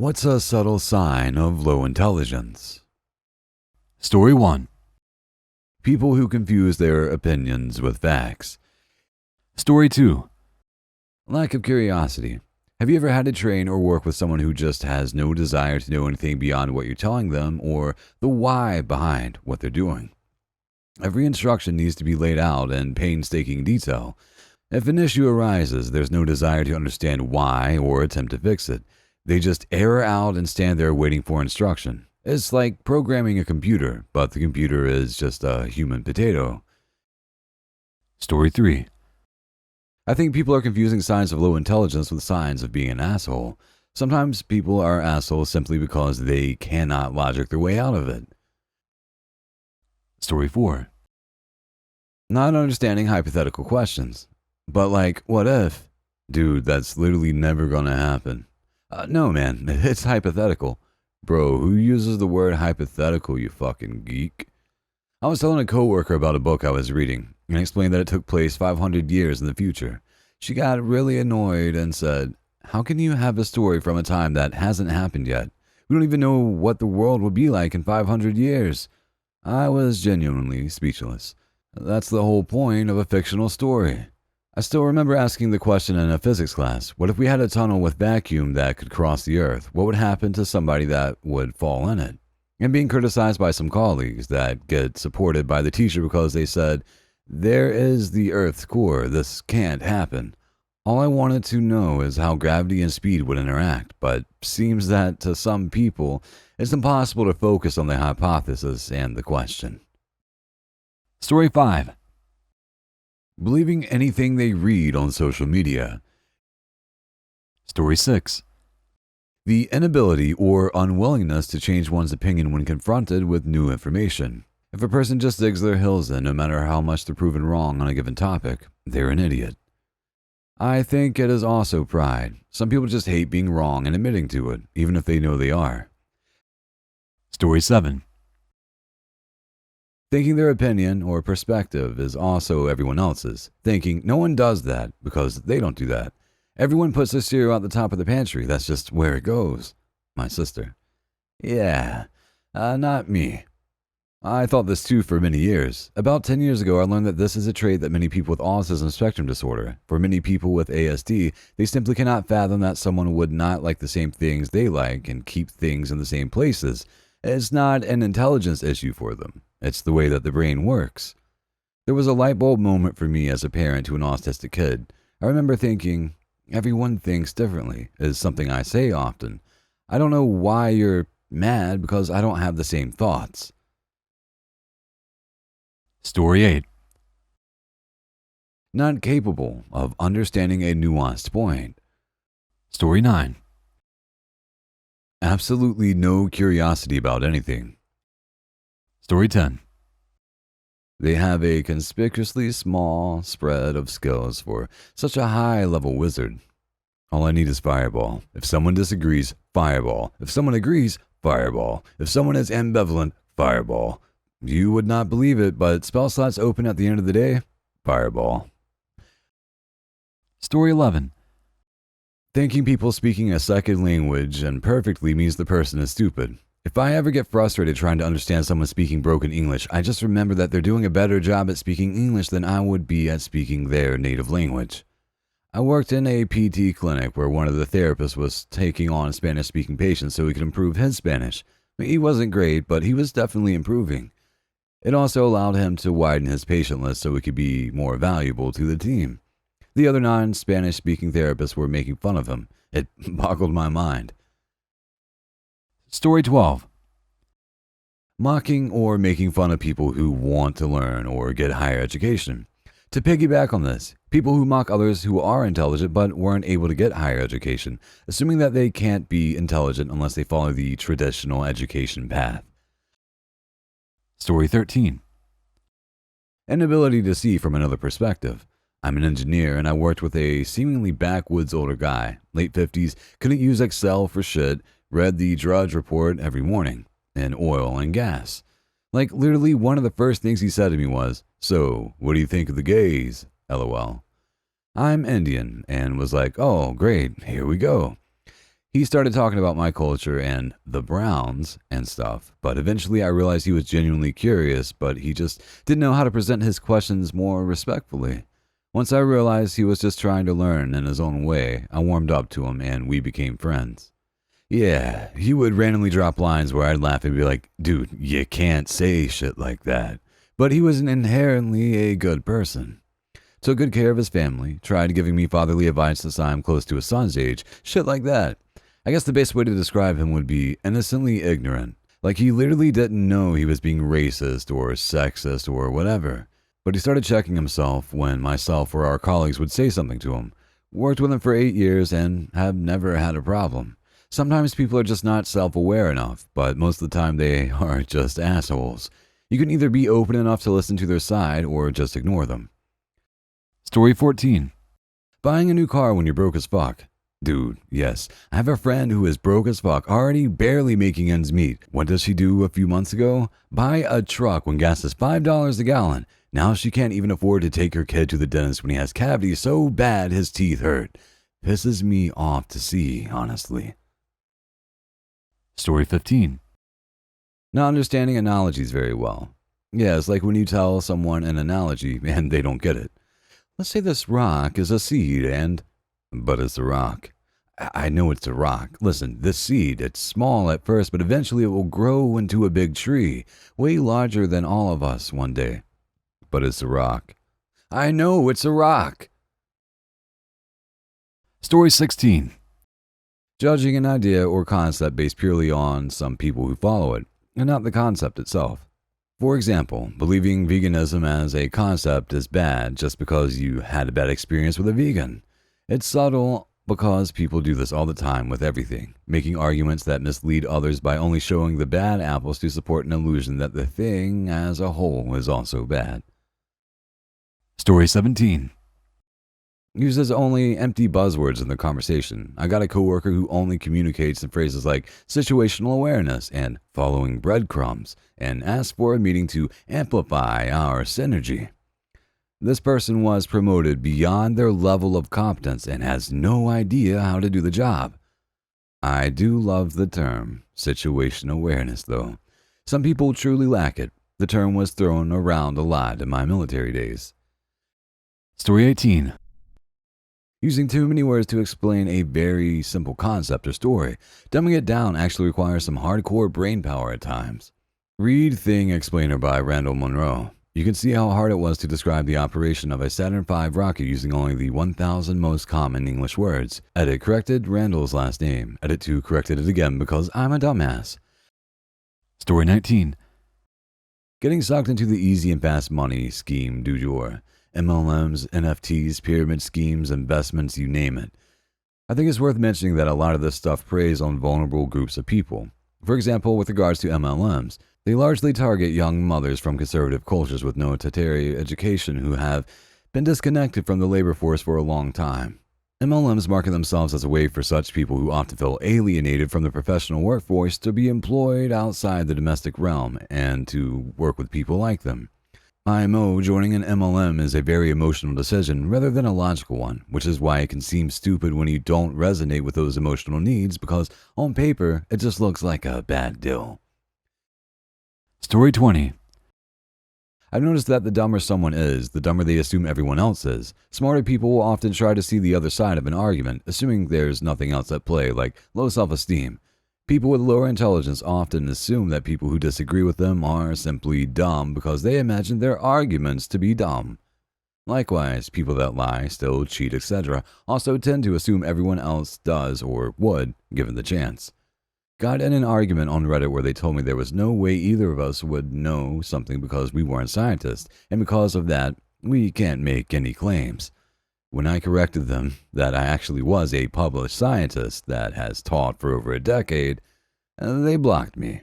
What's a subtle sign of low intelligence? Story 1. People who confuse their opinions with facts. Story 2. Lack of curiosity. Have you ever had to train or work with someone who just has no desire to know anything beyond what you're telling them or the why behind what they're doing? Every instruction needs to be laid out in painstaking detail. If an issue arises, there's no desire to understand why or attempt to fix it. They just err out and stand there waiting for instruction. It's like programming a computer, but the computer is just a human potato. Story 3. I think people are confusing signs of low intelligence with signs of being an asshole. Sometimes people are assholes simply because they cannot logic their way out of it. Story 4. Not understanding hypothetical questions. But like, what if? Dude, that's literally never gonna happen. No, man, it's hypothetical. Bro, who uses the word hypothetical, you fucking geek? I was telling a coworker about a book I was reading, and explained that it took place 500 years in the future. She got really annoyed and said, "How can you have a story from a time that hasn't happened yet? We don't even know what the world will be like in 500 years. I was genuinely speechless. That's the whole point of a fictional story. I still remember asking the question in a physics class, what if we had a tunnel with vacuum that could cross the earth? What would happen to somebody that would fall in it? And being criticized by some colleagues that get supported by the teacher because they said, there is the earth's core, this can't happen. All I wanted to know is how gravity and speed would interact, but seems that to some people, it's impossible to focus on the hypothesis and the question. Story 5. Believing anything they read on social media. Story 6. The inability or unwillingness to change one's opinion when confronted with new information. If a person just digs their heels in, no matter how much they're proven wrong on a given topic, they're an idiot. I think it is also pride. Some people just hate being wrong and admitting to it, even if they know they are. Story 7. Thinking their opinion or perspective is also everyone else's. Thinking no one does that because they don't do that. Everyone puts their cereal at the top of the pantry. That's just where it goes. My sister. Yeah, not me. I thought this too for many years. About 10 years ago, I learned that this is a trait that many people with autism spectrum disorder. For many people with ASD, they simply cannot fathom that someone would not like the same things they like and keep things in the same places. It's not an intelligence issue for them. It's the way that the brain works. There was a light bulb moment for me as a parent to an autistic kid. I remember thinking, everyone thinks differently, is something I say often. I don't know why you're mad because I don't have the same thoughts. Story 8. Not capable of understanding a nuanced point. Story 9. Absolutely no curiosity about anything. Story 10. They have a conspicuously small spread of skills for such a high-level wizard. All I need is fireball. If someone disagrees, fireball. If someone agrees, fireball. If someone is ambivalent, fireball. You would not believe it, but spell slots open at the end of the day, fireball. Story 11. Thinking people speaking a second language and perfectly means the person is stupid. If I ever get frustrated trying to understand someone speaking broken English, I just remember that they're doing a better job at speaking English than I would be at speaking their native language. I worked in a PT clinic where one of the therapists was taking on Spanish-speaking patients so he could improve his Spanish. He wasn't great, but he was definitely improving. It also allowed him to widen his patient list so he could be more valuable to the team. The other non-Spanish speaking therapists were making fun of him. It boggled my mind. Story 12. Mocking or making fun of people who want to learn or get higher education. To piggyback on this, people who mock others who are intelligent but weren't able to get higher education, assuming that they can't be intelligent unless they follow the traditional education path. Story 13. Inability to see from another perspective. I'm an engineer and I worked with a seemingly backwoods older guy, late 50s, couldn't use Excel for shit, read the Drudge Report every morning, in oil and gas. Like literally one of the first things he said to me was, "So, what do you think of the gays? LOL. I'm Indian and was like, oh great, here we go. He started talking about my culture and the Browns and stuff, but eventually I realized he was genuinely curious, but he just didn't know how to present his questions more respectfully. Once I realized he was just trying to learn in his own way, I warmed up to him and we became friends. Yeah, he would randomly drop lines where I'd laugh and be like, dude, you can't say shit like that. But he was inherently a good person. Took good care of his family, tried giving me fatherly advice since I'm close to his son's age, shit like that. I guess the best way to describe him would be innocently ignorant. Like he literally didn't know he was being racist or sexist or whatever. But he started checking himself when myself or our colleagues would say something to him. Worked with him for 8 years and have never had a problem. Sometimes people are just not self-aware enough, but most of the time they are just assholes. You can either be open enough to listen to their side or just ignore them. Story 14. Buying a new car when you're broke as fuck. Dude, yes, I have a friend who is broke as fuck, already barely making ends meet. What does she do a few months ago? Buy a truck when gas is $5 a gallon. Now she can't even afford to take her kid to the dentist when he has cavities so bad his teeth hurt. Pisses me off to see, honestly. Story 15. Not understanding analogies very well. Yeah, it's like when you tell someone an analogy and they don't get it. Let's say this rock is a seed and... But it's a rock. I know it's a rock. Listen, this seed, it's small at first, but eventually it will grow into a big tree, way larger than all of us one day. But it's a rock. I know it's a rock. Story 16. Judging an idea or concept based purely on some people who follow it, and not the concept itself. For example, believing veganism as a concept is bad just because you had a bad experience with a vegan. It's subtle because people do this all the time with everything, making arguments that mislead others by only showing the bad apples to support an illusion that the thing as a whole is also bad. Story 17. Uses only empty buzzwords in the conversation. I got a coworker who only communicates in phrases like situational awareness and following breadcrumbs and asks for a meeting to amplify our synergy. This person was promoted beyond their level of competence and has no idea how to do the job. I do love the term situation awareness, though. Some people truly lack it. The term was thrown around a lot in my military days. Story 18. Using too many words to explain a very simple concept or story. Dumbing it down actually requires some hardcore brain power at times. Read Thing Explainer by Randall Munro. You can see how hard it was to describe the operation of a Saturn V rocket using only the 1,000 most common English words. Edit corrected Randall's last name. Edit 2 corrected it again because I'm a dumbass. Story 19. Getting sucked into the easy and fast money scheme du jour. MLMs, NFTs, pyramid schemes, investments, you name it. I think it's worth mentioning that a lot of this stuff preys on vulnerable groups of people. For example, with regards to MLMs, they largely target young mothers from conservative cultures with no tertiary education who have been disconnected from the labor force for a long time. MLMs market themselves as a way for such people who often feel alienated from the professional workforce to be employed outside the domestic realm and to work with people like them. IMO joining an MLM is a very emotional decision rather than a logical one, which is why it can seem stupid when you don't resonate with those emotional needs because on paper it just looks like a bad deal. Story 20. I've noticed that the dumber someone is, the dumber they assume everyone else is. Smarter people will often try to see the other side of an argument, assuming there's nothing else at play, like low self-esteem. People with lower intelligence often assume that people who disagree with them are simply dumb because they imagine their arguments to be dumb. Likewise, people that lie, steal, cheat, etc. also tend to assume everyone else does or would, given the chance. Got in an argument on Reddit where they told me there was no way either of us would know something because we weren't scientists, and because of that, we can't make any claims. When I corrected them that I actually was a published scientist that has taught for over a decade, they blocked me.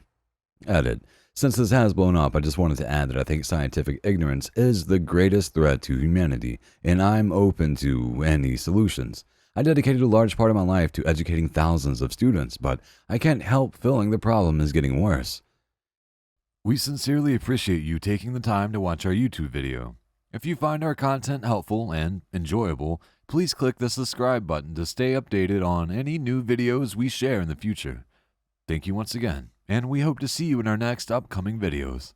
Edit. Since this has blown up, I just wanted to add that I think scientific ignorance is the greatest threat to humanity, and I'm open to any solutions. I dedicated a large part of my life to educating thousands of students, but I can't help feeling the problem is getting worse. We sincerely appreciate you taking the time to watch our YouTube video. If you find our content helpful and enjoyable, Please click the subscribe button to stay updated on any new videos we share in the future. Thank you once again, and we hope to see you in our next upcoming videos.